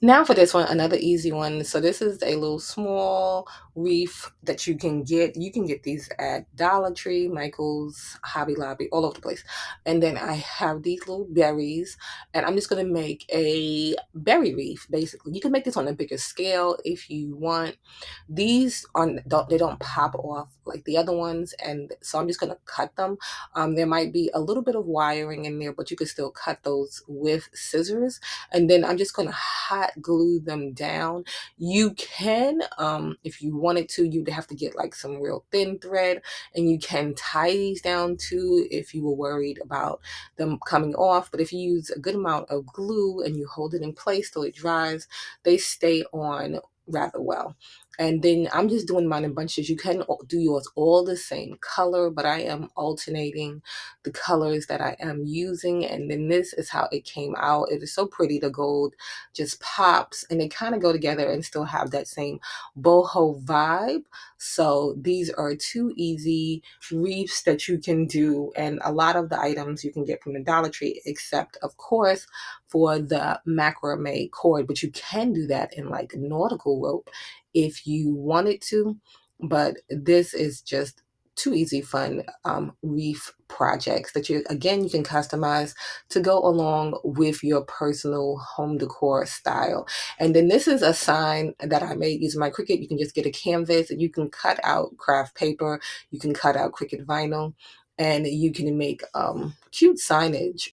Now for this one, another easy one. So this is a little small wreath that you can get. You can get these at Dollar Tree, Michael's, Hobby Lobby, all over the place. And then I have these little berries, and I'm just gonna make a berry wreath. Basically, you can make this on a bigger scale if you want. These on don't they don't pop off like the other ones, and so I'm just gonna cut them. There might be a little bit of wiring in there, but you can still cut those with scissors, and then I'm just going to hot glue them down. You can, if you wanted to, you'd have to get like some real thin thread, and you can tie these down too if you were worried about them coming off. But if you use a good amount of glue and you hold it in place till it dries, they stay on rather well. And then I'm just doing mine in bunches. You can do yours all the same color, but I am alternating the colors that I am using. And then this is how it came out. It is so pretty. The gold just pops, and they kind of go together and still have that same boho vibe. So these are two easy wreaths that you can do. And a lot of the items you can get from the Dollar Tree, except of course for the macrame cord, but you can do that in like nautical rope if you wanted to. But this is just two easy, fun wreath projects that you can customize to go along with your personal home decor style. And then this is a sign that I made using my Cricut. You can just get a canvas and you can cut out craft paper, you can cut out Cricut vinyl, and you can make cute signage